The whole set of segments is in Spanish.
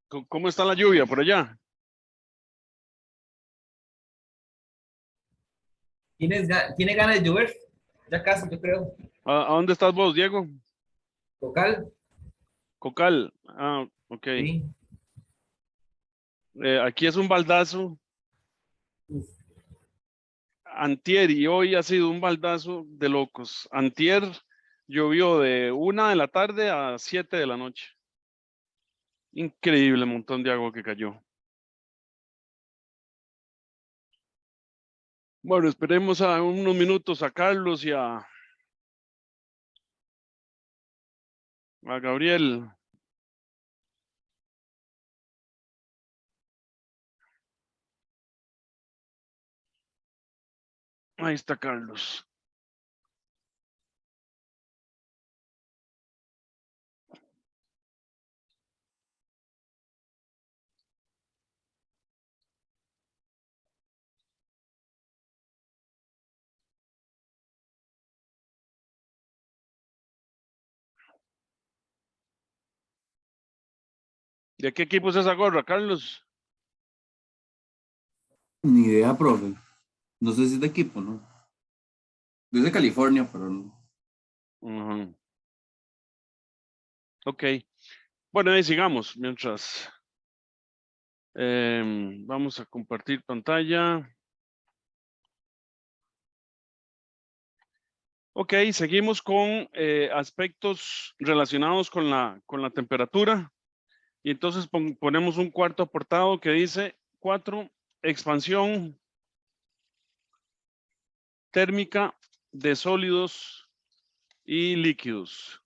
¿Cómo está la lluvia por allá? ¿Tiene ganas de llover? Ya casi, yo creo. ¿A dónde estás vos, Diego? Local, Cocal. Ah, ok. sí. Aquí es un baldazo. Antier y hoy ha sido un baldazo de locos. Antier llovió de 1 de la tarde a 7 de la noche. Increíble montón de agua que cayó. Bueno, esperemos a unos minutos a Carlos y a Gabriel. Ahí está Carlos. ¿De qué equipo es esa gorra, Carlos? Ni idea, profe. No sé si es de equipo, ¿no? Yo de California, pero no. Ujú. Ok. Bueno, ahí sigamos mientras vamos a compartir pantalla. Ok, seguimos con aspectos relacionados con la temperatura. Y entonces ponemos un cuarto apartado que dice 4, expansión térmica de sólidos y líquidos.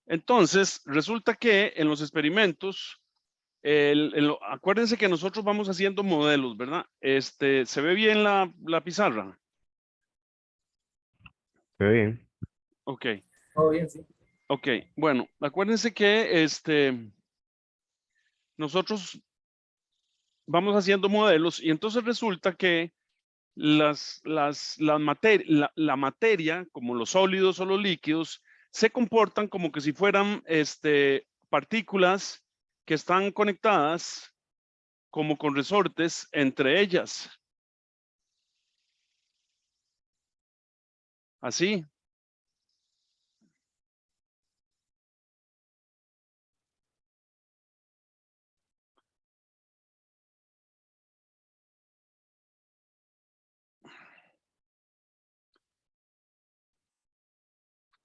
Entonces, resulta que en los experimentos, acuérdense que nosotros vamos haciendo modelos, ¿verdad? ¿Se ve bien la pizarra? Qué bien. Ok, Todo bien, sí. ok. Bueno, acuérdense que nosotros vamos haciendo modelos y entonces resulta que la materia, como los sólidos o los líquidos, se comportan como que si fueran partículas que están conectadas como con resortes entre ellas. Así,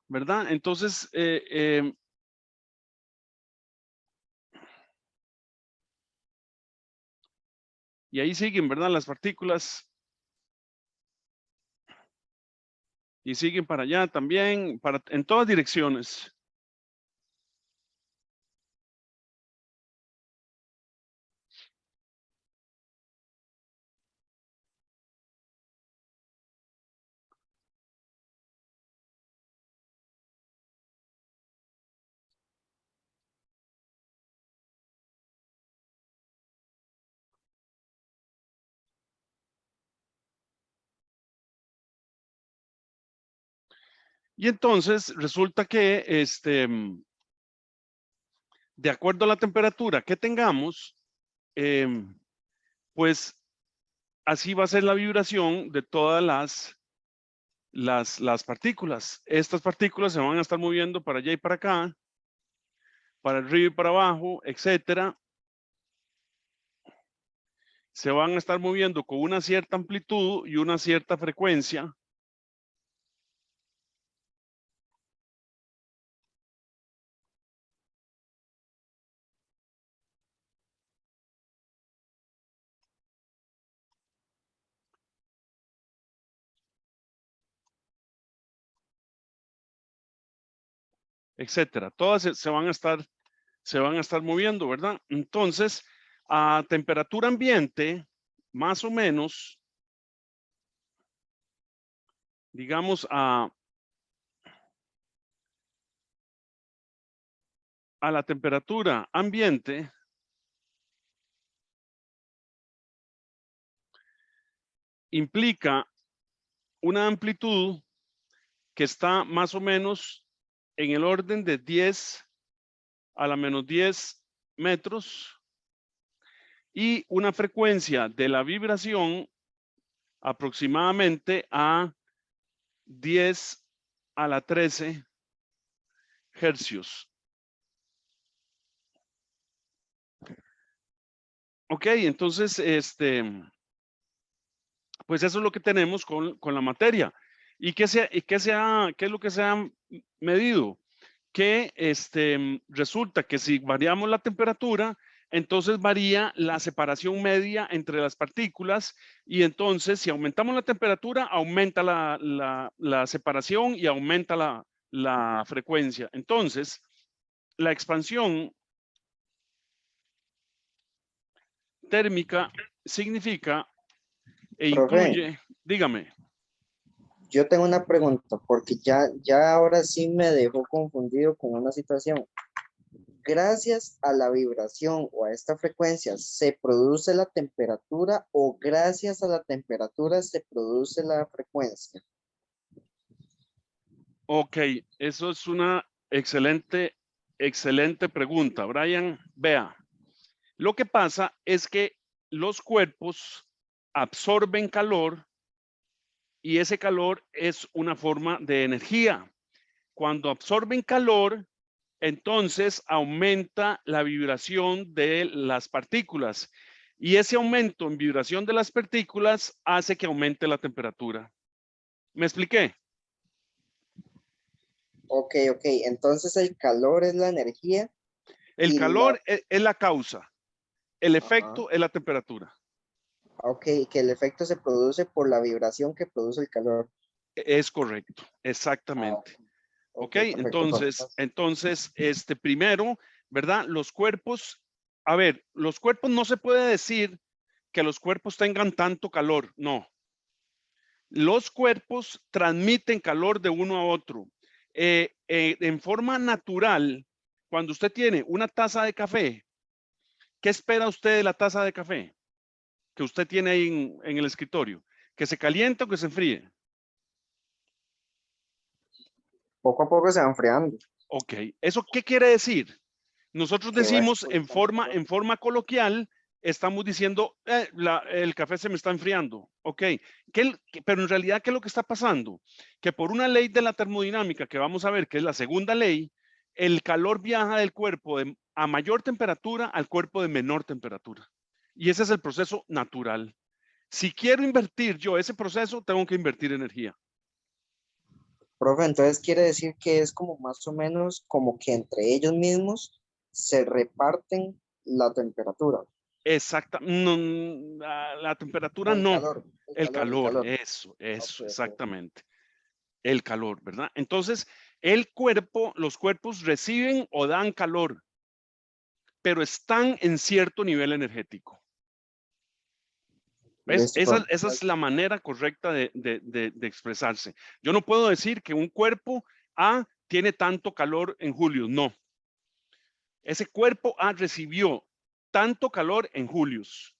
¿verdad? Entonces, y ahí siguen, ¿verdad? Las partículas y siguen para allá también, en todas direcciones. Y entonces resulta que de acuerdo a la temperatura que tengamos, pues así va a ser la vibración de todas las partículas. Estas partículas se van a estar moviendo para allá y para acá, para arriba y para abajo, etcétera. Se van a estar moviendo con una cierta amplitud y una cierta frecuencia. Etcétera. Todas se van a estar moviendo, ¿verdad? Entonces, a temperatura ambiente, más o menos, digamos a la temperatura ambiente, implica una amplitud que está más o menos en el orden de 10 a la menos 10 metros y una frecuencia de la vibración aproximadamente a 10 a la 13 hercios. Ok, entonces, pues eso es lo que tenemos con la materia. ¿Y qué es lo que se ha medido? Que resulta que si variamos la temperatura, entonces varía la separación media entre las partículas y entonces si aumentamos la temperatura, aumenta la separación y aumenta la frecuencia. Entonces, la expansión térmica significa e Profe, incluye, dígame. yo tengo una pregunta, porque ya ahora sí me dejó confundido con una situación. Gracias a la vibración o a esta frecuencia, ¿se produce la temperatura o gracias a la temperatura se produce la frecuencia? Ok, eso es una excelente pregunta, Brian. Vea, lo que pasa es que los cuerpos absorben calor y ese calor es una forma de energía. Cuando absorben calor, entonces aumenta la vibración de las partículas y ese aumento en vibración de las partículas hace que aumente la temperatura. ¿Me expliqué? Ok, entonces el calor es la energía El y la... calor es la causa, el Ajá. efecto es la temperatura. Ok, que el efecto se produce por la vibración que produce el calor. Es correcto, Ah, exactamente. ok, Ok, perfecto, profe. entonces, primero, ¿verdad? Los cuerpos, a ver, los cuerpos no se puede decir que los cuerpos tengan tanto calor, no. Los cuerpos transmiten calor de uno a otro. En forma natural, cuando usted tiene una taza de café, ¿qué espera usted de la taza de café que usted tiene ahí en el escritorio? ¿Que se caliente o que se enfríe? Poco a poco se va enfriando, Ok, ¿eso qué quiere decir? Nosotros que va decimos expulsando calor. en forma coloquial, estamos diciendo, el café se me está enfriando. Ok, pero en realidad, ¿qué es lo que está pasando? Que por una ley de la termodinámica, que vamos a ver que es la segunda ley, el calor viaja del cuerpo a mayor temperatura al cuerpo de menor temperatura. Y ese es el proceso natural. Si quiero invertir yo ese proceso, tengo que invertir energía. Profe, entonces quiere decir que es como más o menos como que entre ellos mismos se reparten la temperatura. Exacta, no, la temperatura No, no, el calor. eso, Ok, ok. exactamente, el calor, ¿verdad? Entonces, el cuerpo, los cuerpos reciben o dan calor, pero están en cierto nivel energético. ¿Ves? Listo, profe. Esa es la manera correcta de expresarse. Yo no puedo decir que un cuerpo A tiene tanto calor en julio, no. Ese cuerpo A recibió tanto calor en julios,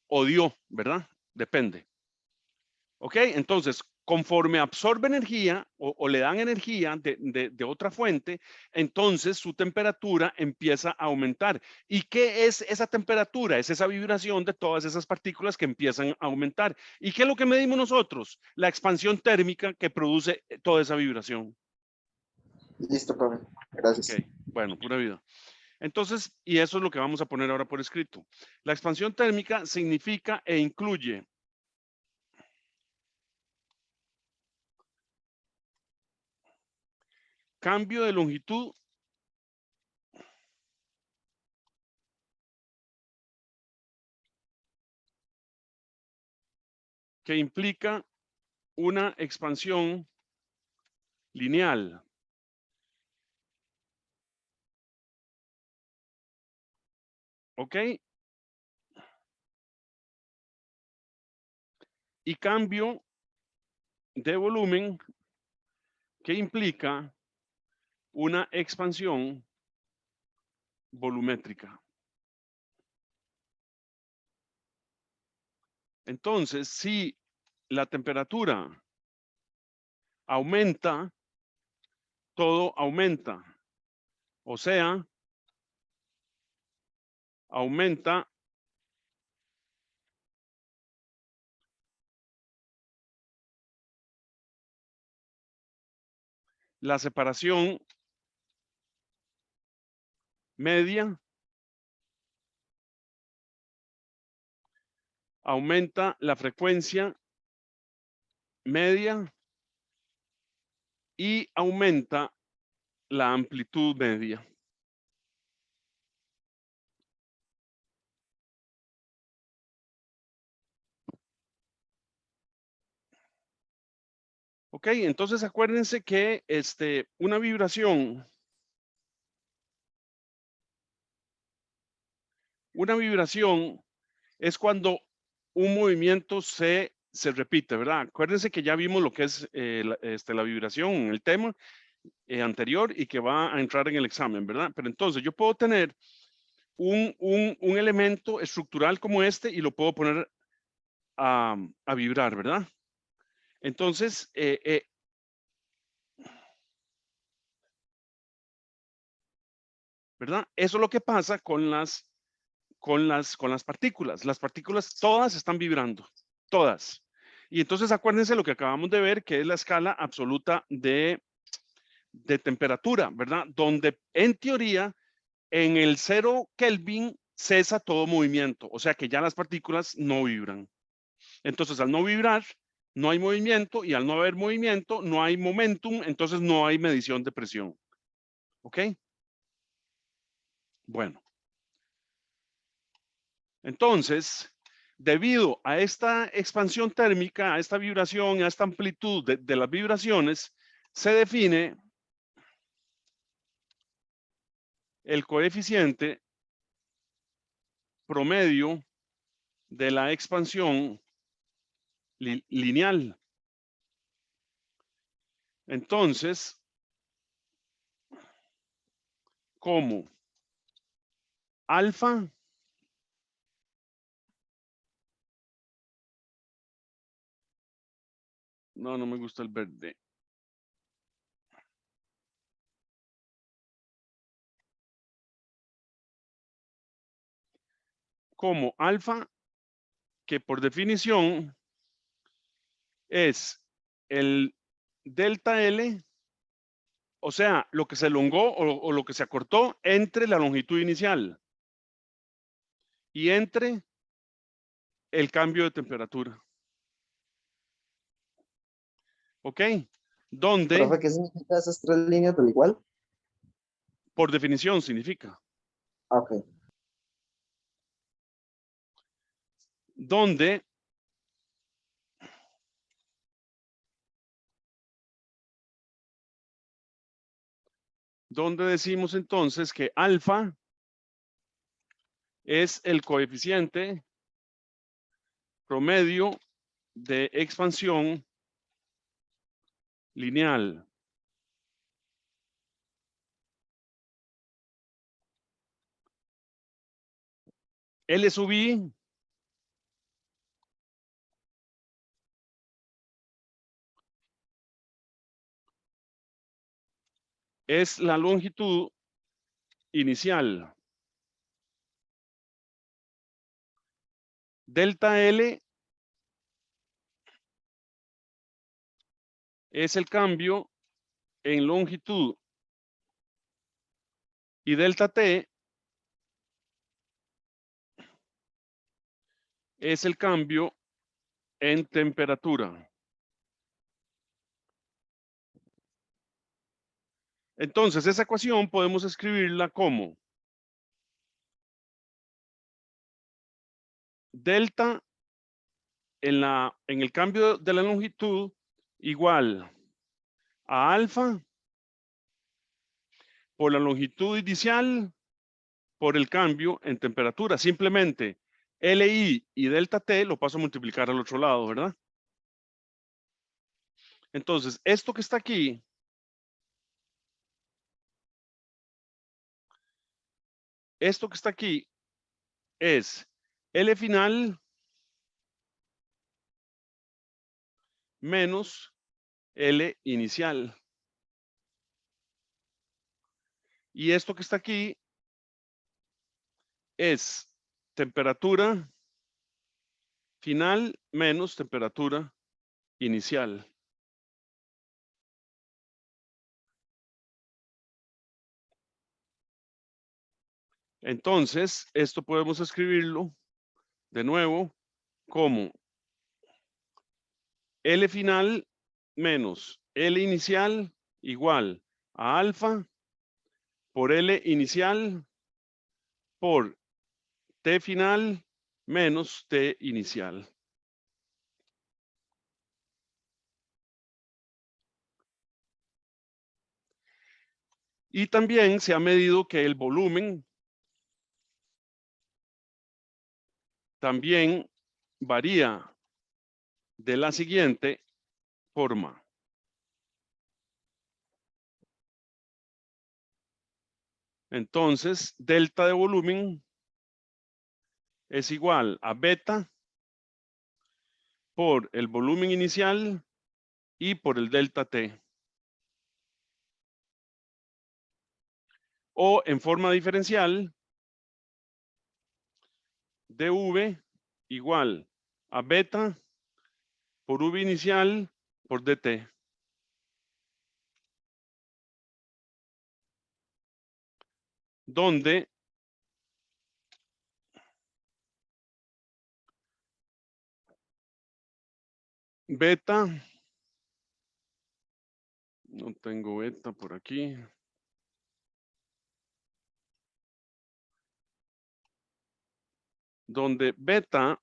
o dio, ¿verdad? Depende. ¿Ok? Entonces, conforme absorbe energía o le dan energía de otra fuente, entonces su temperatura empieza a aumentar. ¿Y qué es esa temperatura? Es esa vibración de todas esas partículas que empiezan a aumentar. ¿Y qué es lo que medimos nosotros? La expansión térmica que produce toda esa vibración. Listo, profe. Ok, Gracias. bueno, pura vida. Entonces, y eso es lo que vamos a poner ahora por escrito. La expansión térmica significa e incluye cambio de longitud que implica una expansión lineal. ¿Ok? Y cambio de volumen que implica una expansión volumétrica. Entonces, si la temperatura aumenta, todo aumenta. O sea, aumenta la separación media, aumenta la frecuencia media y aumenta la amplitud media. Ok, entonces acuérdense que una vibración es cuando un movimiento se repite, ¿verdad? Acuérdense que ya vimos lo que es la vibración en el tema anterior y que va a entrar en el examen, ¿verdad? Pero entonces yo puedo tener un elemento estructural como este y lo puedo poner a vibrar, ¿verdad? Entonces, ¿verdad? Eso es lo que pasa con las partículas. Las partículas todas están vibrando, todas. Y entonces acuérdense lo que acabamos de ver, que es la escala absoluta de temperatura, ¿verdad? Donde en teoría en el 0 Kelvin cesa todo movimiento, o sea que ya las partículas no vibran. Entonces al no vibrar, no hay movimiento y al no haber movimiento, no hay momentum, entonces no hay medición de presión. ¿Ok? Bueno. Entonces, debido a esta expansión térmica, a esta vibración, a esta amplitud de las vibraciones, se define el coeficiente promedio de la expansión lineal. Entonces, como alfa no me gusta el verde. Como alfa, que por definición es el delta L, o sea, lo que se elongó o lo que se acortó entre la longitud inicial y entre el cambio de temperatura. ¿Ok? Donde, Profe, ¿qué significa esas tres líneas del igual? por definición, significa. Ah, ok. Donde decimos entonces que alfa es el coeficiente promedio de expansión lineal. L sub I es la longitud inicial. Delta L es el cambio en longitud y delta T es el cambio en temperatura. Entonces, esa ecuación podemos escribirla como delta en el cambio de la longitud igual a alfa por la longitud inicial por el cambio en temperatura. Simplemente LI y delta T lo paso a multiplicar al otro lado, ¿verdad? Entonces, esto que está aquí es L final menos L inicial. Y esto que está aquí es temperatura final menos temperatura inicial. Entonces, esto podemos escribirlo de nuevo como L final menos L inicial igual a alfa por L inicial por T final menos T inicial. Y también se ha medido que el volumen también varía de la siguiente forma. Entonces, delta de volumen es igual a beta por el volumen inicial y por el delta T. O en forma diferencial, dV igual a beta por V inicial por dt. Donde beta, no tengo beta por aquí. Donde beta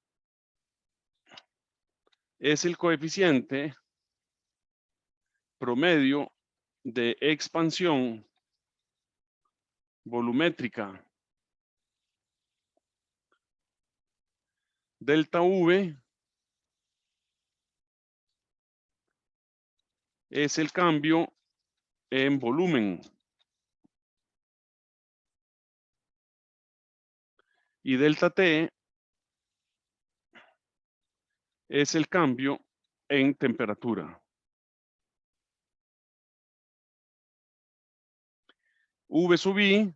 es el coeficiente promedio de expansión volumétrica. Delta V es el cambio en volumen. Y delta T es el cambio en temperatura. V sub I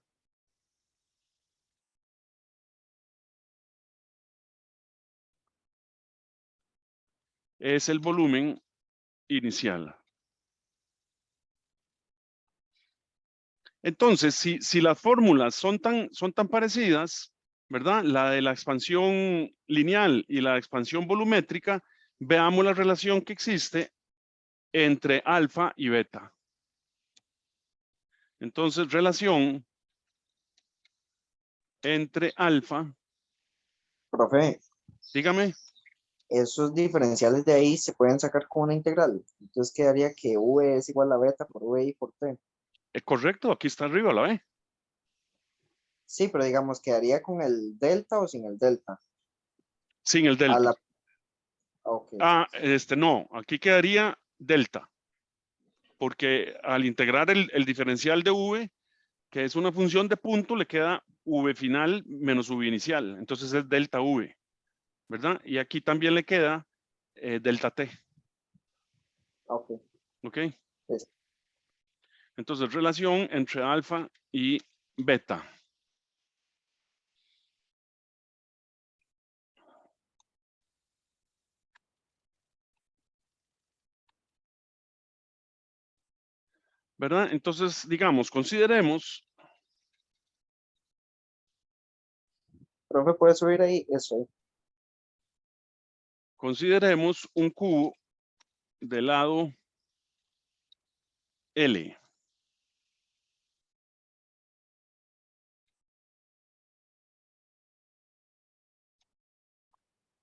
es el volumen inicial. Entonces, si las fórmulas son tan parecidas, ¿verdad? La de la expansión lineal y la expansión volumétrica, veamos la relación que existe entre alfa y beta. Entonces, relación entre alfa, Profe, dígame, esos diferenciales de ahí se pueden sacar con una integral. Entonces quedaría que V es igual a beta por VI por T. correcto, aquí está arriba, ¿la ve? Sí, pero digamos, quedaría con el delta o sin el delta. Sin el A delta. la... Ok, Ah, no, aquí quedaría delta, porque al integrar el diferencial de V, que es una función de punto, le queda V final menos V inicial, entonces es delta V, ¿verdad? Y aquí también le queda delta T, ok. ¿ok? Pues, Entonces, relación entre alfa y beta. ¿Verdad? Entonces, digamos, profe, ¿puede subir ahí? Eso. consideremos un cubo de lado L.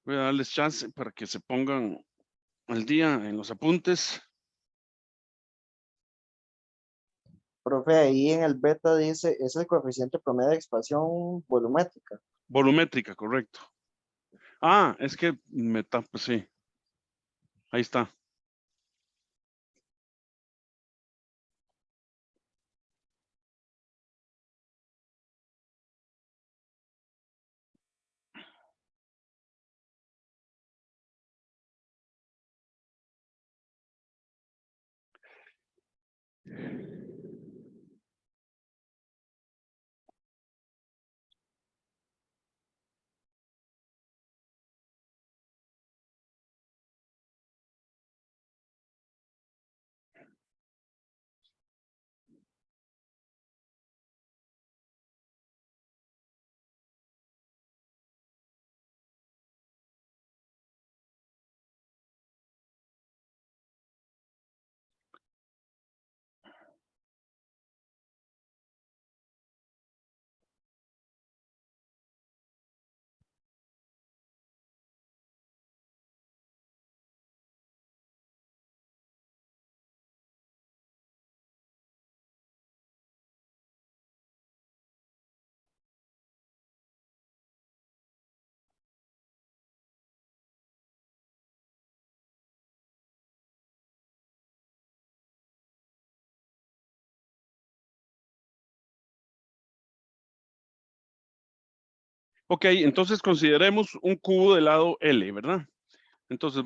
Voy a darles chance para que se pongan al día en los apuntes. Profe, ahí en el beta dice, es el coeficiente promedio de expansión volumétrica. Volumétrica, correcto. Ah, es que me tapa, sí. Ahí está. Ok, entonces consideremos un cubo del lado L, ¿verdad? Entonces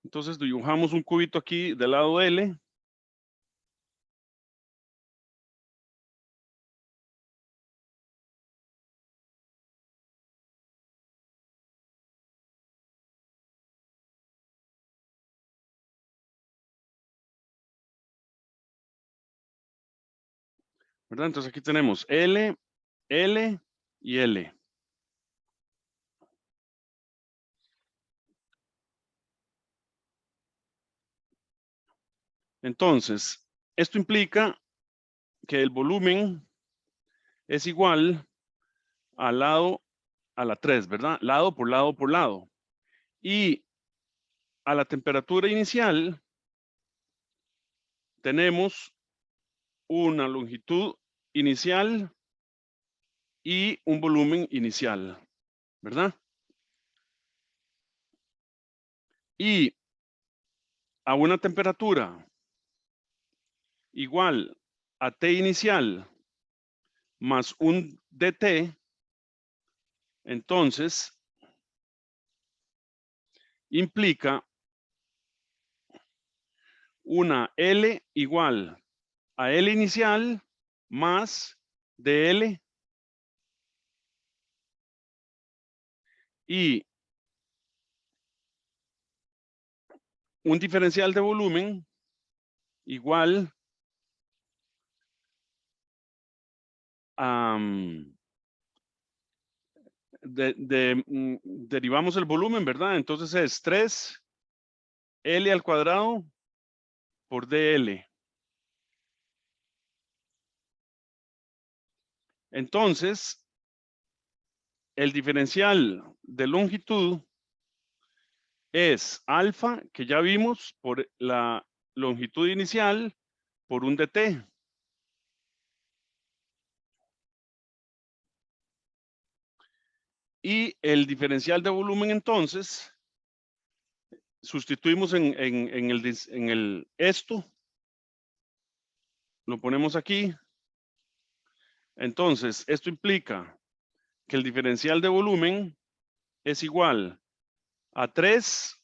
entonces dibujamos un cubito aquí del lado L. ¿Verdad? Entonces aquí tenemos L, L y L. Entonces, esto implica que el volumen es igual al lado a la 3, ¿verdad? Lado por lado por lado. Y a la temperatura inicial tenemos una longitud inicial y un volumen inicial, ¿verdad? Y a una temperatura igual a T inicial más un DT, entonces implica una L igual a L inicial más DL y un diferencial de volumen igual a derivamos el volumen, ¿verdad? Entonces es 3L al cuadrado por DL. Entonces, el diferencial de longitud es alfa, que ya vimos, por la longitud inicial, por un dt. Y el diferencial de volumen, entonces, sustituimos en el esto, lo ponemos aquí. Entonces, esto implica que el diferencial de volumen es igual a 3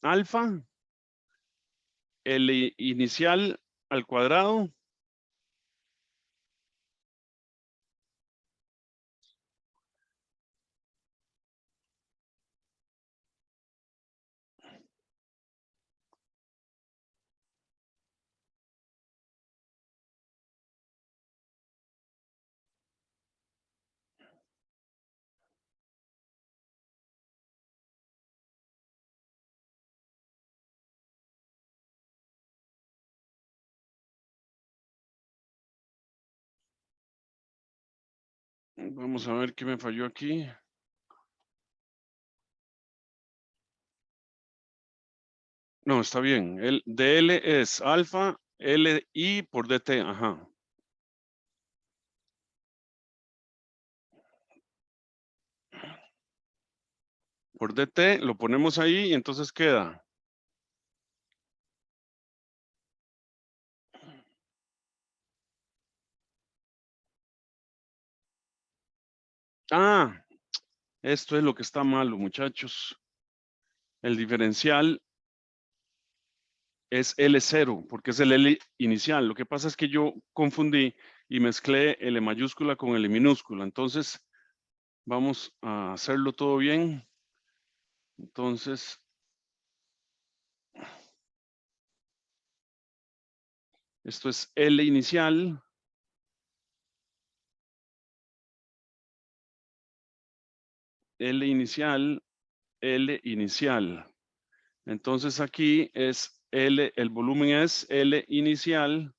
alfa, el inicial al cuadrado, vamos a ver qué me falló aquí. No, está bien. El dl es alfa li por dt. Ajá. Por dt lo ponemos ahí y entonces queda. Ah, Esto es lo que está malo, muchachos. El diferencial es L0, porque es el L inicial. Lo que pasa es que yo confundí y mezclé L mayúscula con L minúscula. Entonces, vamos a hacerlo todo bien. Entonces, esto es L inicial. L inicial, L inicial. Entonces aquí es L, el volumen es L inicial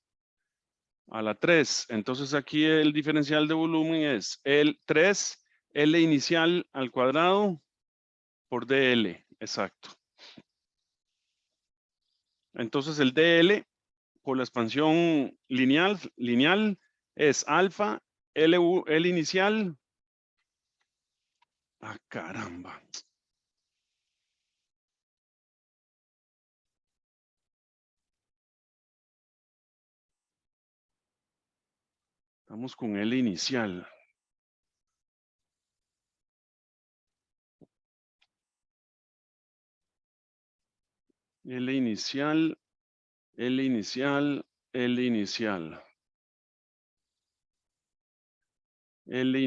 a la 3. Entonces aquí el diferencial de volumen es el 3, L inicial al cuadrado por DL. Exacto. Entonces el DL por la expansión lineal es alfa L inicial. Ah, caramba. Estamos con L inicial. L inicial, L inicial, L inicial. L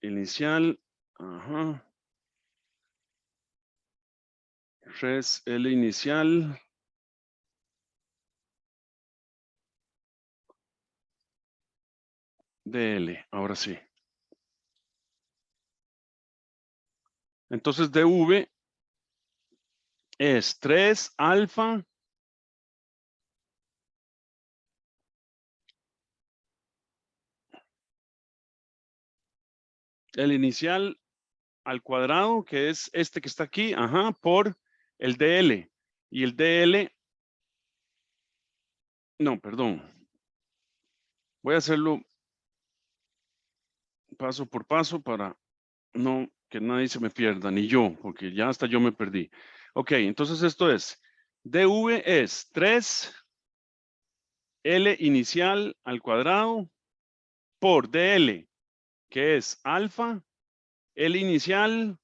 inicial, ajá. Res L inicial. DL, ahora sí. Entonces DV es 3 alfa el inicial al cuadrado, que es este que está aquí, ajá, por el DL. Y el DL, no, perdón. Voy a hacerlo paso por paso para no que nadie se me pierda, ni yo, porque ya hasta yo me perdí. Ok, entonces esto es, DV es 3 L inicial al cuadrado por DL, que es alfa, L inicial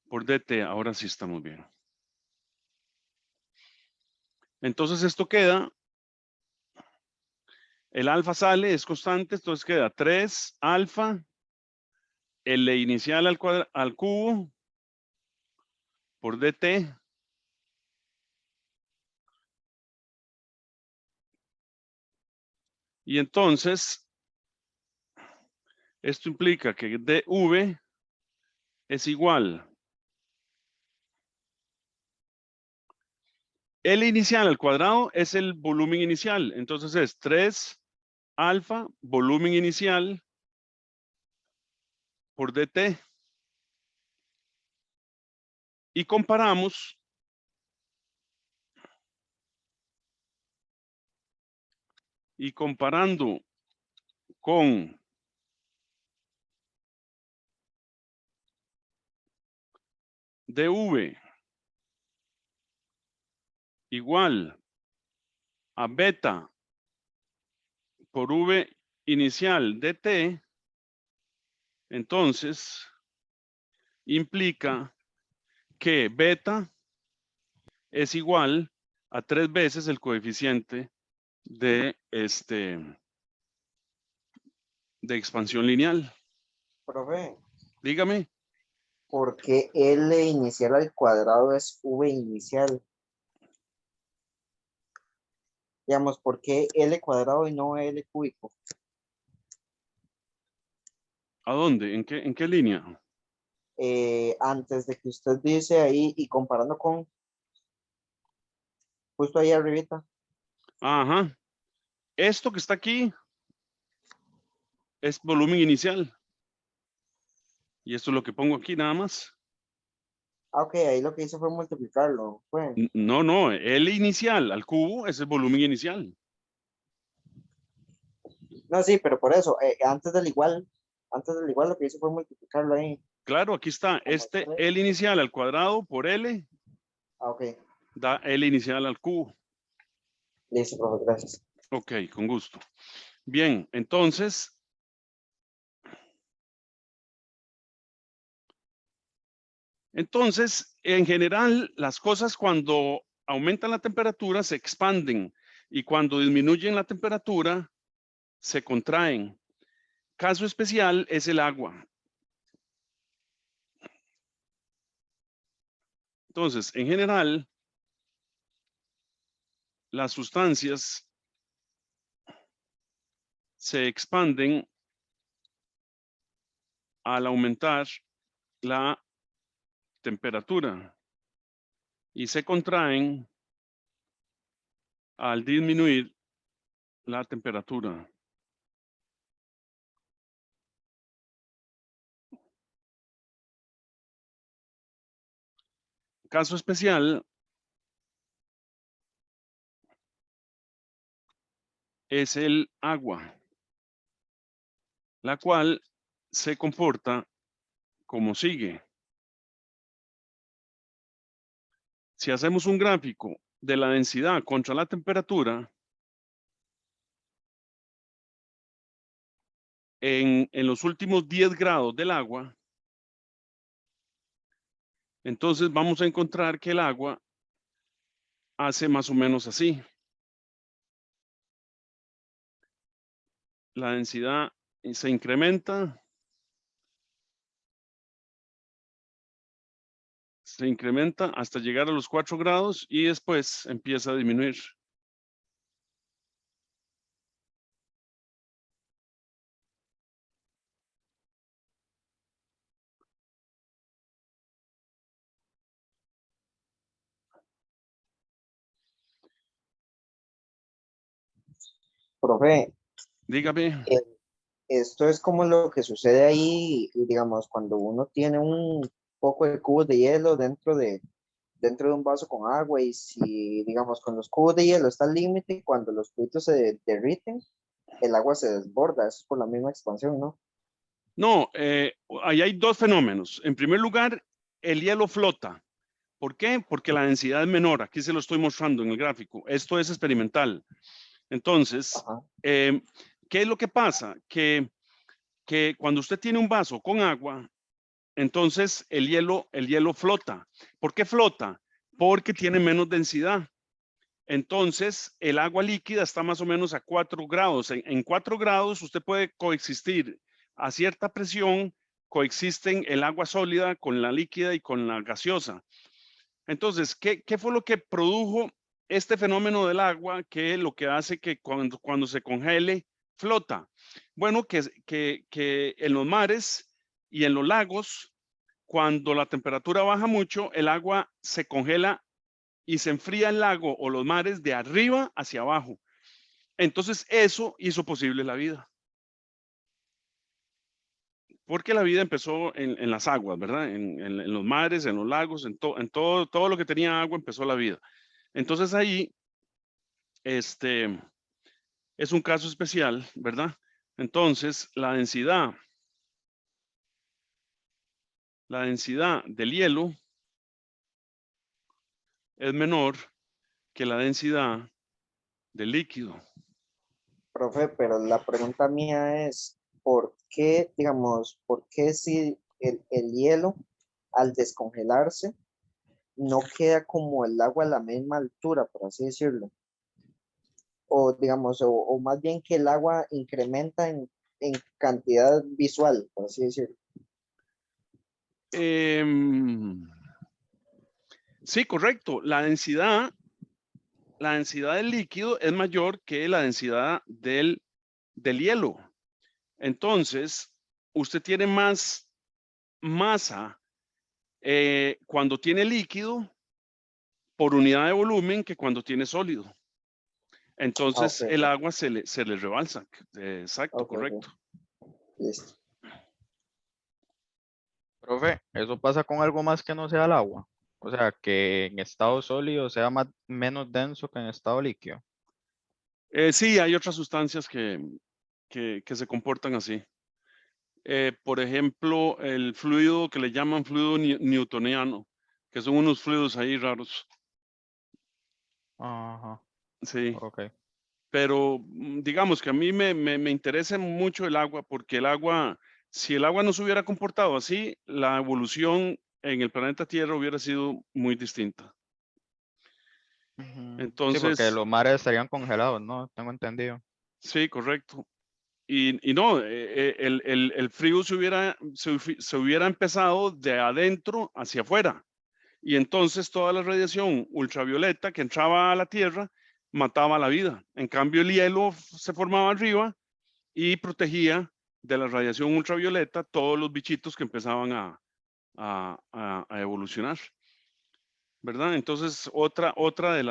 por DT. Ahora sí estamos bien. Entonces esto queda, el alfa sale, es constante, entonces queda 3 alfa, L inicial al cubo por DT. Y entonces, esto implica que dV es igual L inicial al cuadrado es el volumen inicial. Entonces es 3 alfa volumen inicial por DT. Y comparamos y comparando con dV igual a beta por V inicial dt, entonces implica que beta es igual a 3 veces el coeficiente de de expansión lineal. Profe, Dígame. ¿por qué L inicial al cuadrado es V inicial? Digamos, ¿por qué L cuadrado y no L cúbico? ¿A dónde? ¿En qué línea? Antes de que usted dice ahí y comparando con justo ahí arribita. Ajá. Esto que está aquí es volumen inicial. Y esto es lo que pongo aquí nada más. Ah, ok, ahí lo que hice fue multiplicarlo. Fue. No, no, L inicial al cubo es el volumen inicial. No, sí, pero por eso, antes del igual lo que hice fue multiplicarlo ahí. Claro, aquí está. Como Este tres. L inicial al cuadrado por L Ah, ok, da L inicial al cubo. listo, profe, gracias. Ok, con gusto. Bien, entonces, Entonces, en general, las cosas cuando aumentan la temperatura se expanden y cuando disminuyen la temperatura se contraen. Caso especial es el agua. Entonces, en general, las sustancias se expanden al aumentar la temperatura y se contraen al disminuir la temperatura. Caso especial es el agua, la cual se comporta como sigue. Si hacemos un gráfico de la densidad contra la temperatura, en los últimos 10 grados del agua, entonces vamos a encontrar que el agua hace más o menos así. La densidad se incrementa hasta llegar a los 4 grados y después empieza a disminuir. Profe, Dígame. esto es como lo que sucede ahí, digamos, cuando uno tiene un poco de cubos de hielo dentro de un vaso con agua y si, digamos, con los cubos de hielo está al límite, cuando los cubitos se derriten, el agua se desborda, eso es por la misma expansión, ¿no? No, ahí hay dos fenómenos. En primer lugar, el hielo flota. ¿Por qué? Porque la densidad es menor. Aquí se lo estoy mostrando en el gráfico. Esto es experimental. Entonces, Ajá. ¿qué es lo que pasa? Que cuando usted tiene un vaso con agua, entonces el hielo flota. ¿Por qué flota? Porque tiene menos densidad. Entonces, el agua líquida está más o menos a 4 grados. En 4 grados usted puede coexistir a cierta presión, coexisten el agua sólida con la líquida y con la gaseosa. Entonces, ¿qué fue lo que produjo este fenómeno del agua que lo que hace que cuando se congele, flota? Bueno, que en los mares y en los lagos, cuando la temperatura baja mucho, el agua se congela y se enfría el lago o los mares de arriba hacia abajo. Entonces, eso hizo posible la vida. Porque la vida empezó en las aguas, ¿verdad? En los mares, en los lagos, en todo lo que tenía agua empezó la vida. Entonces ahí, es un caso especial, ¿verdad? Entonces, la densidad del hielo es menor que la densidad del líquido. Profe, pero la pregunta mía es, ¿por qué, digamos, por qué si el hielo al descongelarse no queda como el agua a la misma altura, por así decirlo? O digamos, o más bien que el agua incrementa en cantidad visual, por así decirlo. Sí, correcto. La densidad del líquido es mayor que la densidad del hielo. Entonces, usted tiene más masa cuando tiene líquido por unidad de volumen que cuando tiene sólido. Entonces, Ok, el agua se le rebalsa. Exacto, ok, correcto. listo. Profe, eso pasa con algo más que no sea el agua. O sea, que en estado sólido sea menos denso que en estado líquido. Sí, hay otras sustancias que se comportan así. Por ejemplo, el fluido que le llaman fluido newtoniano, que son unos fluidos ahí raros. Ajá, Sí, ok. pero digamos que a mí me interesa mucho el agua porque el agua, si el agua no se hubiera comportado así, la evolución en el planeta Tierra hubiera sido muy distinta. Ujú. Sí, porque Entonces, los mares estarían congelados, ¿no? Tengo entendido. sí, correcto. Y no, el frío se hubiera empezado de adentro hacia afuera. Y entonces toda la radiación ultravioleta que entraba a la Tierra mataba la vida. En cambio, el hielo se formaba arriba y protegía de la radiación ultravioleta todos los bichitos que empezaban a evolucionar, ¿verdad? Entonces, otra de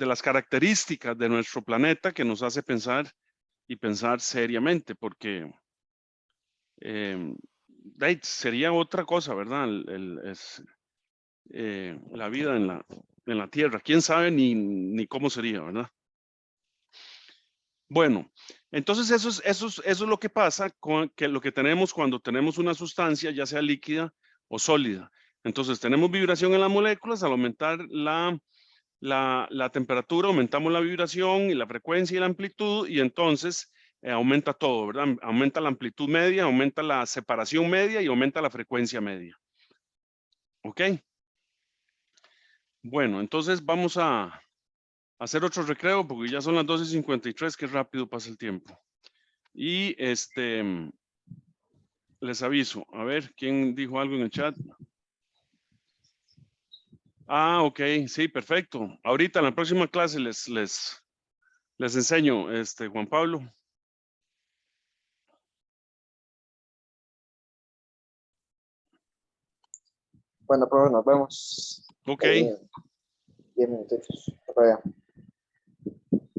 las características de nuestro planeta que nos hace pensar y pensar seriamente, porque sería otra cosa, ¿verdad? La vida en la Tierra. ¿Quién sabe ni cómo sería, ¿verdad? Bueno, entonces eso es lo que pasa con lo que tenemos cuando tenemos una sustancia, ya sea líquida o sólida. Entonces tenemos vibración en las moléculas. Al aumentar la temperatura, aumentamos la vibración y la frecuencia y la amplitud, y entonces aumenta todo, ¿verdad? Aumenta la amplitud media, aumenta la separación media y aumenta la frecuencia media. ¿Ok? Bueno, entonces vamos a hacer otro recreo porque ya son las 12:53, que rápido pasa el tiempo. Y les aviso, a ver, ¿quién dijo algo en el chat? Ah, ok, sí, perfecto. Ahorita en la próxima clase les enseño, Juan Pablo. Bueno, profe, nos vemos. Ok. 10 minutitos. Hasta luego.